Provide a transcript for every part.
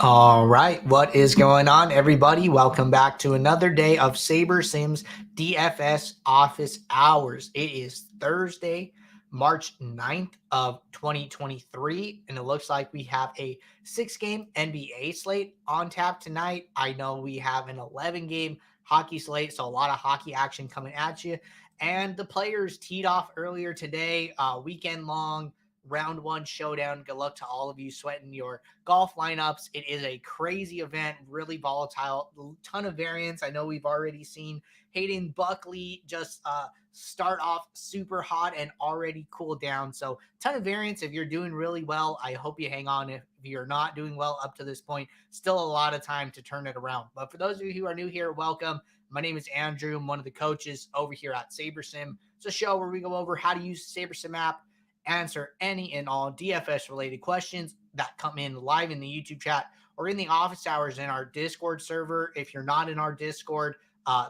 All right, what is going on, everybody? Welcome back to another day of SaberSim's DFS office hours. It is Thursday, March 9th of 2023, and it looks like we have a 6-game NBA slate on tap tonight. I know we have an 11-game hockey slate, so a lot of hockey action coming at you. And the players teed off earlier today, weekend long round one showdown. Good luck to all of you sweating your golf lineups. It is a crazy event, really volatile, ton of variance. I know we've already seen Hayden Buckley just start off super hot and already cool down. So ton of variance. If you're doing really well, I hope you hang on. If you're not doing well up to this point, still a lot of time to turn it around. But for those of you who are new here, welcome. My name is Andrew. I'm one of the coaches over here at SaberSim. It's a show where we go over how to use the SaberSim app, answer any and all DFS related questions that come in live in the YouTube chat or in the office hours in our Discord server. If you're not in our Discord,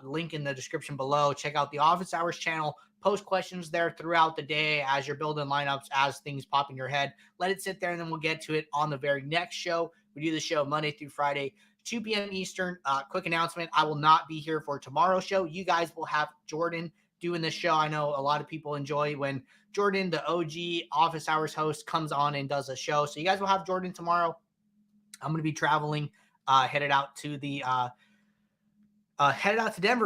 link in the description below. Check out the office hours channel. Post questions there throughout the day as you're building lineups, as things pop in your head. Let it sit there, and then we'll get to it on the very next show. We do the show Monday through Friday, 2 p.m. Eastern. Quick announcement, I will not be here for tomorrow's show. You guys will have Jordan doing this show. I know a lot of people enjoy when Jordan, the OG office hours host, comes on and does a show. So you guys will have Jordan tomorrow. I'm going to be traveling, headed out to Denver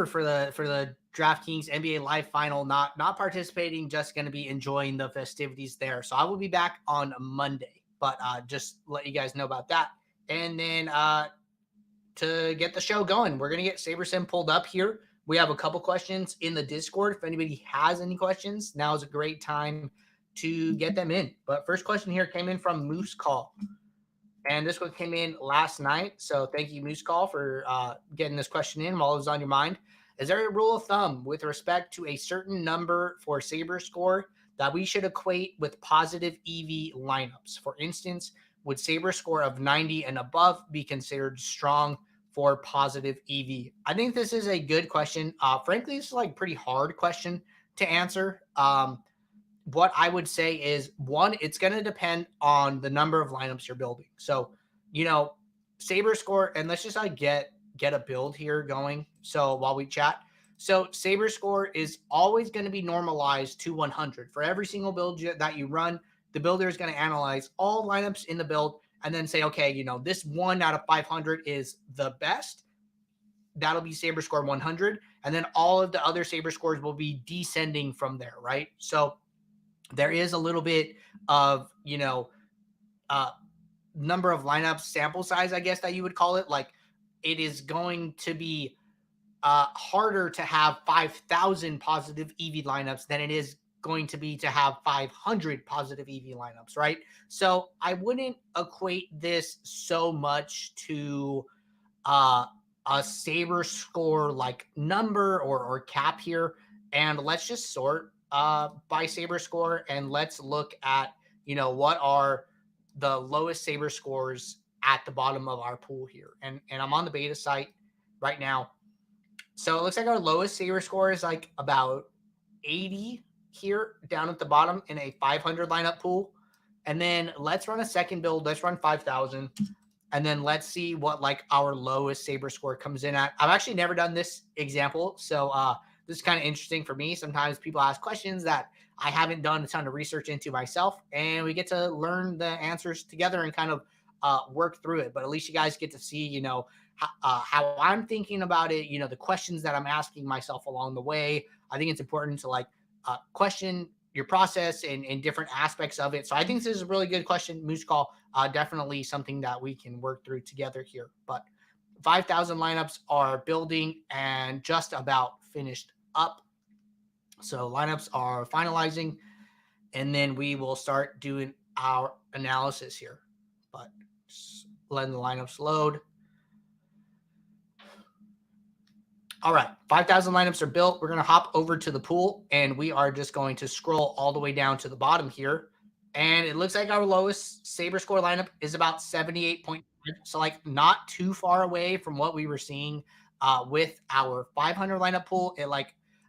for the DraftKings NBA Live Final. Not participating, just going to be enjoying the festivities there. So I will be back on Monday, but just let you guys know about that. And then to get the show going, we're going to get SaberSim pulled up here. We have a couple questions in the Discord. If anybody has any questions, now is a great time to get them in. But first question here came in from Moose Call. And this one came in last night. So thank you, Moose Call, for getting this question in while it was on your mind. Is there a rule of thumb with respect to a certain number for SaberScore that we should equate with positive EV lineups? For instance, would SaberScore of 90 and above be considered strong for positive EV? I think this is a good question. Frankly, this is like pretty hard question to answer. What I would say is, one, it's going to depend on the number of lineups you're building. So, SaberScore, and let's just get a build here going. So while we chat, so SaberScore is always going to be normalized to 100 for every single build that you run. The builder is going to analyze all lineups in the build and then say, okay, this 1 out of 500 is the best. That'll be SaberScore 100. And then all of the other SaberScores will be descending from there, right? So there is a little bit of, number of lineups, sample size, I guess that you would call it. Like, it is going to be harder to have 5,000 positive EV lineups than it is going to be to have 500 positive EV lineups, right? So I wouldn't equate this so much to a SaberScore like number or cap here. And let's just sort by SaberScore, and let's look at, what are the lowest SaberScores at the bottom of our pool here. And I'm on the beta site right now. So it looks like our lowest SaberScore is like about 80 here down at the bottom in a 500 lineup pool. And then let's run a second build. Let's run 5,000. And then let's see what like our lowest SaberScore comes in at. I've actually never done this example. So this is kind of interesting for me. Sometimes people ask questions that I haven't done a ton of research into myself, and we get to learn the answers together and kind of work through it. But at least you guys get to see, how I'm thinking about it, the questions that I'm asking myself along the way. I think it's important to like question your process and different aspects of it. So I think this is a really good question, Moose Call. Definitely something that we can work through together here. But 5,000 lineups are building and just about finished up. So lineups are finalizing, and then we will start doing our analysis here. But just letting the lineups load. All right, 5,000 lineups are built. We're going to hop over to the pool, and we are just going to scroll all the way down to the bottom here. And it looks like our lowest SaberScore lineup is about 78.5. So like not too far away from what we were seeing with our 500 lineup pool.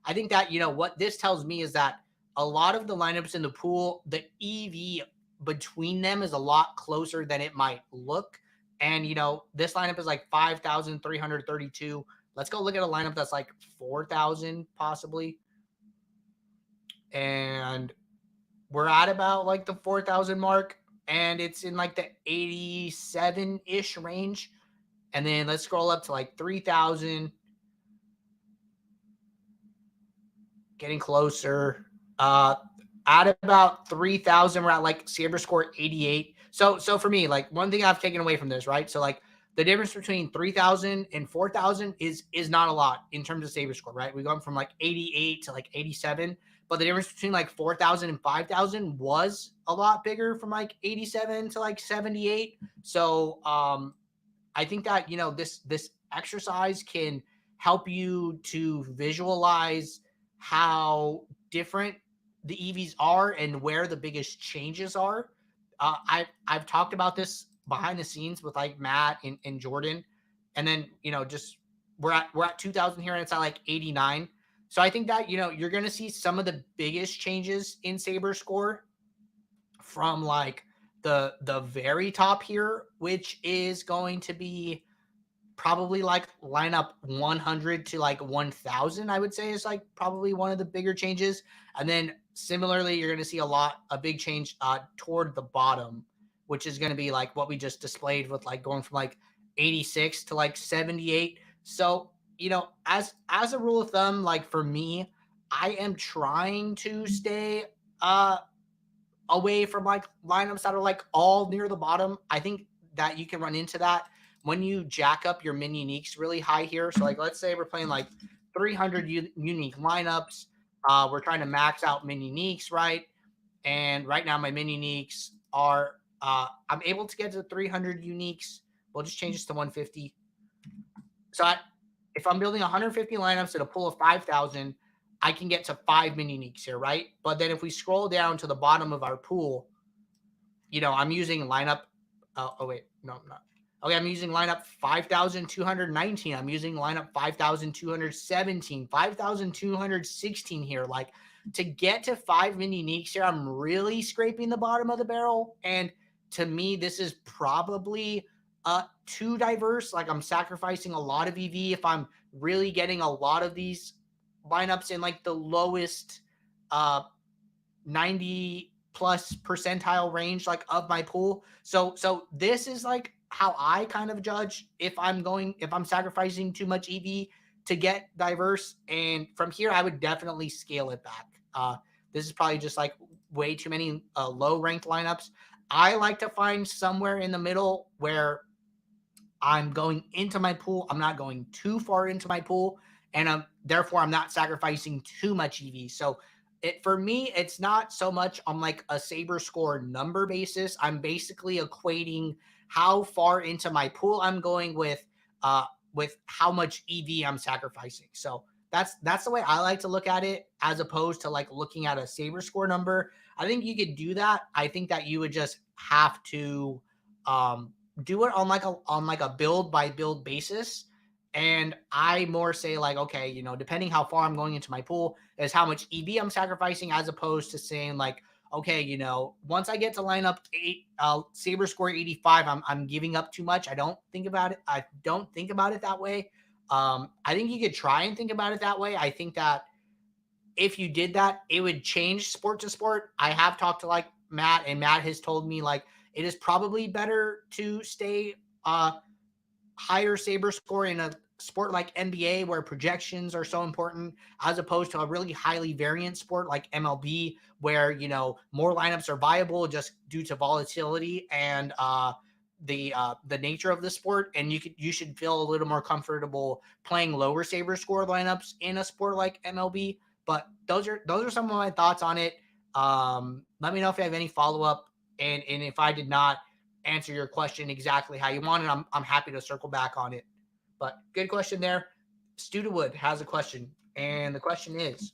I think that, what this tells me is that a lot of the lineups in the pool, the EV between them is a lot closer than it might look. And, you know, this lineup is like 5,332. Let's go look at a lineup that's like 4,000 possibly. And we're at about like the 4,000 mark. And it's in like the 87-ish range. And then let's scroll up to like 3,000. Getting closer. At about 3,000, we're at like SaberScore 88. So for me, like one thing I've taken away from this, right? So like the difference between 3,000 and 4,000 is not a lot in terms of SaberScore, right? We go from like 88 to like 87, but the difference between like 4,000 and 5,000 was a lot bigger, from like 87 to like 78. So I think that, you know, this exercise can help you to visualize how different the EVs are and where the biggest changes are. I've talked about this behind the scenes with like Matt and Jordan, and then, you know, just we're at 2,000 here and it's at like 89. So I think that, you know, you're going to see some of the biggest changes in SaberScore from like the very top here, which is going to be probably like lineup 100 to like 1,000, I would say, is like probably one of the bigger changes. And then similarly, you're going to see a big change toward the bottom, which is going to be like what we just displayed with like going from like 86 to like 78. So, you know, as a rule of thumb, like for me, I am trying to stay away from like lineups that are like all near the bottom. I think that you can run into that when you jack up your min uniques really high here. So like, let's say we're playing like 300 unique lineups. We're trying to max out min uniques, right? And right now my min uniques are, I'm able to get to 300 uniques. We'll just change this to 150. So if I'm building 150 lineups at a pool of 5,000, I can get to 5 min uniques here, right? But then if we scroll down to the bottom of our pool, you know, I'm using lineup. Oh wait, no, I'm not. Okay, I'm using lineup 5,219. I'm using lineup 5,217, 5,216 here. Like, to get to 5 min uniques here, I'm really scraping the bottom of the barrel. And to me, this is probably too diverse. Like, I'm sacrificing a lot of EV if I'm really getting a lot of these lineups in like the lowest 90 plus percentile range like of my pool. So this is like how I kind of judge if I'm sacrificing too much EV to get diverse. And from here, I would definitely scale it back. This is probably just like way too many low ranked lineups. I like to find somewhere in the middle where I'm going into my pool. I'm not going too far into my pool, and therefore I'm not sacrificing too much EV. So for me, it's not so much on like a SaberScore number basis. I'm basically equating how far into my pool I'm going with how much EV I'm sacrificing. So that's the way I like to look at it, as opposed to like looking at a SaberScore number. I think you could do that. I think that you would just have to do it on like a build by build basis. And I more say like, okay, you know, depending how far I'm going into my pool is how much EV I'm sacrificing, as opposed to saying like, okay, you know, once I get to line up SaberScore 85, I'm giving up too much. I don't think about it. I don't think about it that way. I think you could try and think about it that way. I think that if you did that, it would change sport to sport. I have talked to like Matt, and Matt has told me like it is probably better to stay higher SaberScore in a sport like NBA, where projections are so important, as opposed to a really highly variant sport like MLB, where, you know, more lineups are viable just due to volatility and the nature of the sport. And you should feel a little more comfortable playing lower SaberScore lineups in a sport like MLB. But those are some of my thoughts on it. Let me know if you have any follow up, and if I did not answer your question exactly how you want it, I'm happy to circle back on it. But good question there. Studewood has a question, and the question is,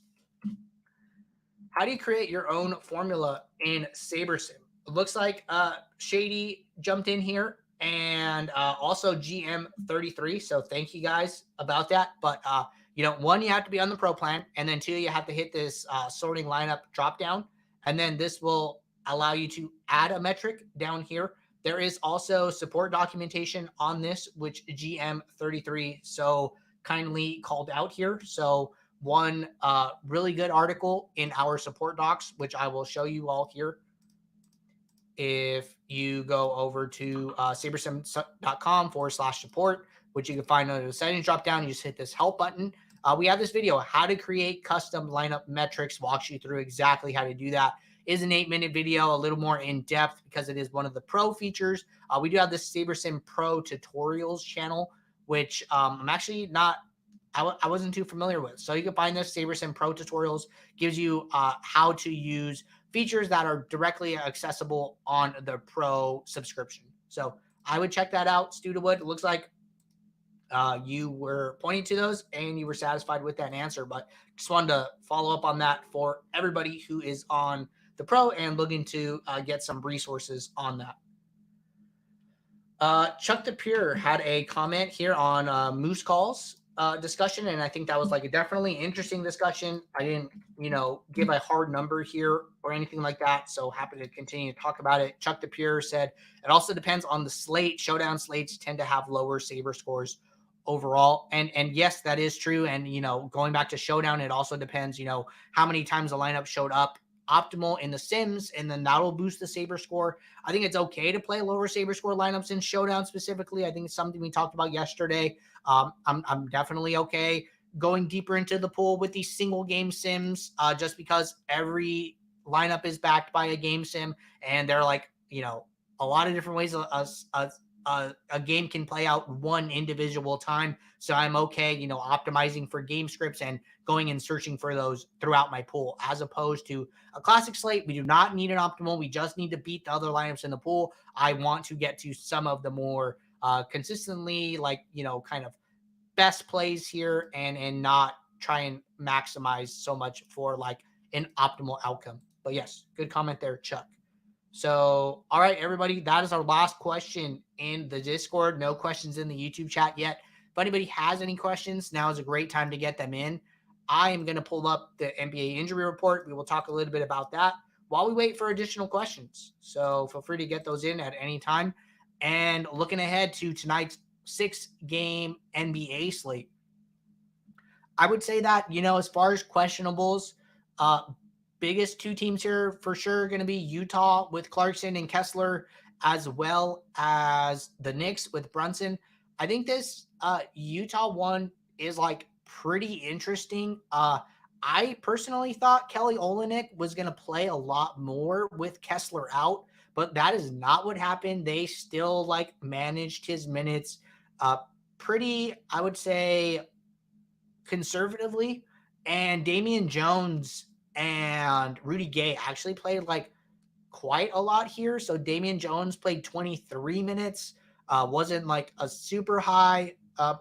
how do you create your own formula in SaberSim? It looks like Shady jumped in here, and also GM33. So thank you guys about that. But you know, one, you have to be on the pro plan, and then two, you have to hit this sorting lineup drop down, and then this will allow you to add a metric down here. There is also support documentation on this, which GM33 so kindly called out here. So one really good article in our support docs, which I will show you all here. If you go over to sabersim.com/support, which you can find under the settings drop down, you just hit this help button. We have this video, how to create custom lineup metrics, walks you through exactly how to do that. It is an 8-minute video, a little more in depth because it is one of the pro features. We do have this SaberSim Pro tutorials channel, which I'm actually not, I wasn't too familiar with. So you can find this SaberSim Pro tutorials, gives you how to use features that are directly accessible on the pro subscription. So I would check that out. Studiowood, it looks like you were pointing to those and you were satisfied with that answer, but just wanted to follow up on that for everybody who is on the pro and looking to get some resources on that. Chuck the Pure had a comment here on Moose Calls discussion, and I think that was like a definitely interesting discussion. I didn't, give a hard number here or anything like that, so happy to continue to talk about it. Chuck the Pure said it also depends on the slate. Showdown slates tend to have lower saber scores overall, and yes, that is true. And going back to Showdown, it also depends, how many times the lineup showed up optimal in the sims, and then that'll boost the saber score. I think it's okay to play lower saber score lineups in Showdown specifically. I think it's something we talked about yesterday. I'm definitely okay going deeper into the pool with these single game sims, just because every lineup is backed by a game sim, and they're like, a lot of different ways a game can play out one individual time. So I'm okay, optimizing for game scripts and going and searching for those throughout my pool, as opposed to a classic slate. We do not need an optimal. We just need to beat the other lineups in the pool. I want to get to some of the more consistently, kind of best plays here, and not try and maximize so much for like an optimal outcome. But yes, good comment there, Chuck. So, all right, everybody, that is our last question in the Discord. No questions in the YouTube chat yet. If anybody has any questions, now is a great time to get them in. I am going to pull up the NBA injury report. We will talk a little bit about that while we wait for additional questions. So feel free to get those in at any time. And looking ahead to tonight's 6-game NBA slate, I would say that, as far as questionables, biggest two teams here for sure going to be Utah with Clarkson and Kessler, as well as the Knicks with Brunson. I think this Utah one is like pretty interesting. I personally thought Kelly Olynyk was going to play a lot more with Kessler out, but that is not what happened. They still like managed his minutes pretty, I would say, conservatively. And Damian Jones and Rudy Gay actually played like quite a lot here. So Damian Jones played 23 minutes. Wasn't like a super high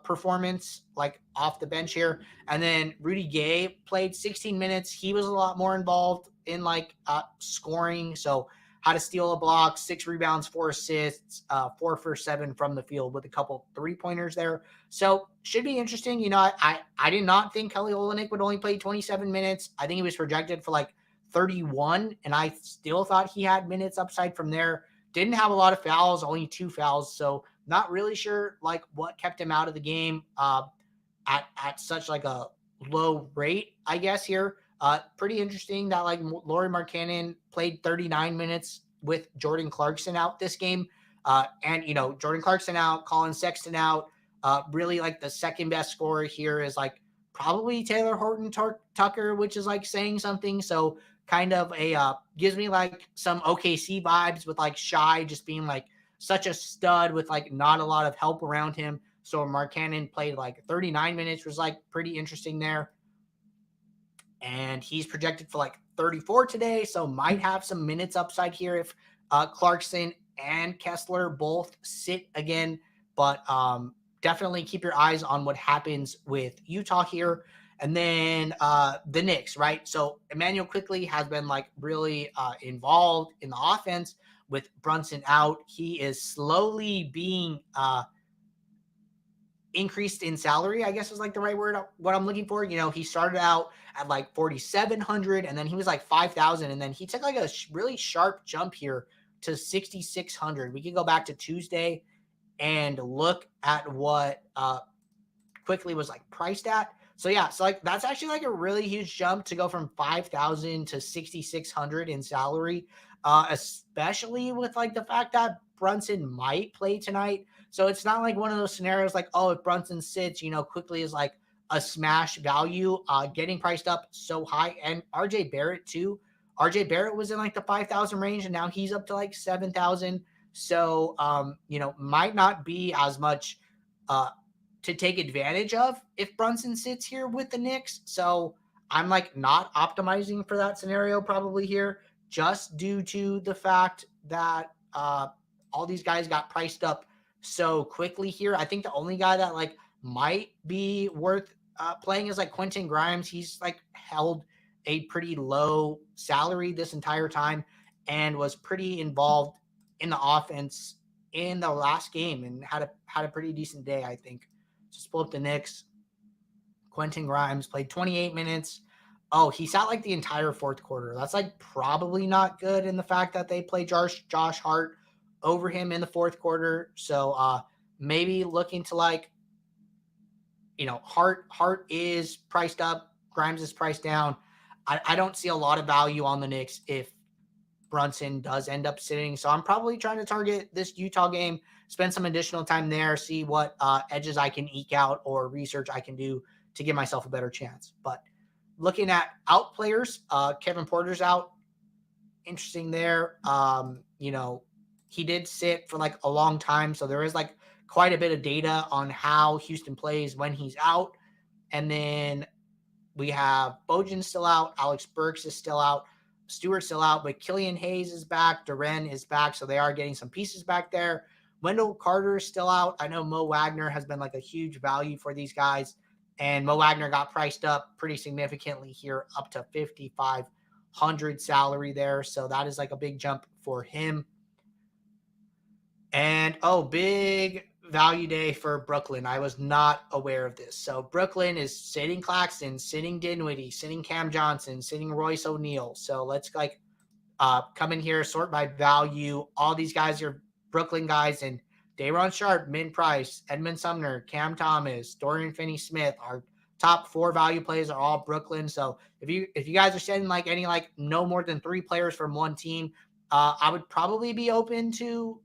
performance like off the bench here. And then Rudy Gay played 16 minutes. He was a lot more involved in like scoring. So had to steal a block, 6 rebounds, 4 assists, 4 for 7 from the field with a couple 3-pointers there. So should be interesting. I did not think Kelly Olynyk would only play 27 minutes. I think he was projected for like 31, and I still thought he had minutes upside from there. Didn't have a lot of fouls, only 2 fouls. So not really sure like what kept him out of the game at such like a low rate, I guess here. Pretty interesting that like Lauri Markkanen played 39 minutes with Jordan Clarkson out this game. And Jordan Clarkson out, Colin Sexton out. Really like the second best scorer here is like probably Taylor Horton Tucker, which is like saying something. So kind of a gives me like some OKC vibes with like Shai just being like such a stud with like not a lot of help around him. So Markkanen played like 39 minutes, was like pretty interesting there. And he's projected for like 34 today, so might have some minutes upside here if Clarkson and Kessler both sit again. But definitely keep your eyes on what happens with Utah here. And then the Knicks, right? So Emmanuel Quickley has been like really involved in the offense with Brunson out. He is slowly being increased in salary, I guess is like the right word, what I'm looking for. He started out at like 4,700 and then he was like 5,000. And then he took like a really sharp jump here to 6,600. We can go back to Tuesday and look at what quickly was like priced at. So yeah, so like that's actually like a really huge jump to go from 5,000 to 6,600 in salary, especially with like the fact that Brunson might play tonight. So it's not like one of those scenarios like, oh, if Brunson sits, quickly is like a smash value, getting priced up so high. And RJ Barrett too. RJ Barrett was in like the 5,000 range and now he's up to like 7,000. So, might not be as much to take advantage of if Brunson sits here with the Knicks. So I'm like not optimizing for that scenario probably here, just due to the fact that all these guys got priced up so quickly here. I think the only guy that like might be worth playing is like Quentin Grimes. He's like held a pretty low salary this entire time and was pretty involved in the offense in the last game and had a pretty decent day, I think. Just pull up the Knicks. Quentin Grimes played 28 minutes. Oh, he sat like the entire fourth quarter. That's like probably not good in the fact that they play Josh Hart over him in the fourth quarter. So maybe looking to like, Hart is priced up. Grimes is priced down. I don't see a lot of value on the Knicks if Brunson does end up sitting. So I'm probably trying to target this Utah game, spend some additional time there, see what edges I can eke out or research I can do to give myself a better chance. But looking at out players, Kevin Porter's out. Interesting there. He did sit for like a long time. So there is like quite a bit of data on how Houston plays when he's out. And then we have Bojan still out. Alex Burks is still out. Stewart's still out, but Killian Hayes is back. Duren is back, so they are getting some pieces back there. Wendell Carter is still out. I know Mo Wagner has been like a huge value for these guys, and Mo Wagner got priced up pretty significantly here, up to 5,500 salary there, so that is like a big jump for him. And, big value day for Brooklyn. I was not aware of this. So Brooklyn is sitting Claxton, sitting Dinwiddie, sitting Cam Johnson, sitting Royce O'Neal. So let's like come in here, sort by value. All these guys are Brooklyn guys, and Day'Ron Sharpe, Min Price, Edmund Sumner, Cam Thomas, Dorian Finney-Smith. Our top 4 value plays are all Brooklyn. So if you guys are sending like any like no more than 3 players from one team, I would probably be open to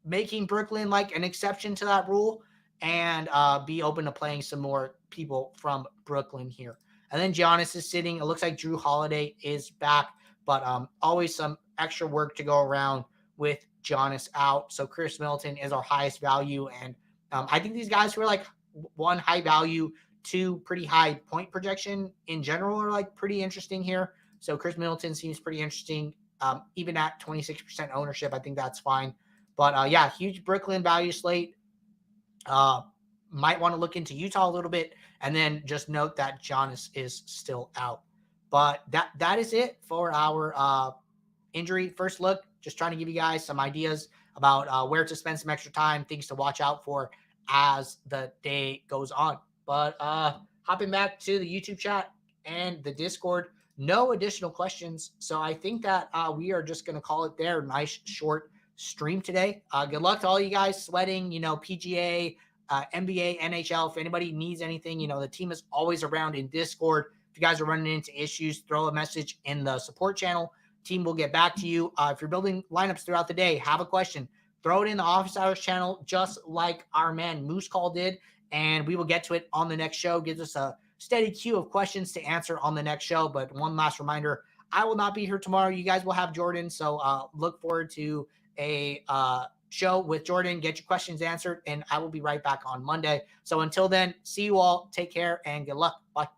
making Brooklyn like an exception to that rule and be open to playing some more people from Brooklyn here. And then Giannis is sitting. It looks like Drew Holiday is back, but always some extra work to go around with Giannis out. So Chris Middleton is our highest value. And I think these guys who are like 1 high value, 2 pretty high point projection in general are like pretty interesting here. So Chris Middleton seems pretty interesting. Even at 26% ownership, I think that's fine. But yeah, huge Brooklyn value slate. Might want to look into Utah a little bit, and then just note that Giannis is still out. But that is it for our injury first look. Just trying to give you guys some ideas about where to spend some extra time, things to watch out for as the day goes on. But hopping back to the YouTube chat and the Discord, no additional questions. So I think that we are just going to call it there. Nice short stream today. Good luck to all you guys sweating, PGA, NBA, NHL. If anybody needs anything, the team is always around in Discord. If you guys are running into issues, throw a message in the support channel. Team will get back to you. If you're building lineups throughout the day, have a question, throw it in the office hours channel, just like our man Moose Call did, and we will get to it on the next show. Gives us a steady queue of questions to answer on the next show. But one last reminder, I will not be here tomorrow. You guys will have Jordan. So look forward to a show with Jordan, get your questions answered, and I will be right back on Monday. So until then, see you all, take care, and good luck. Bye.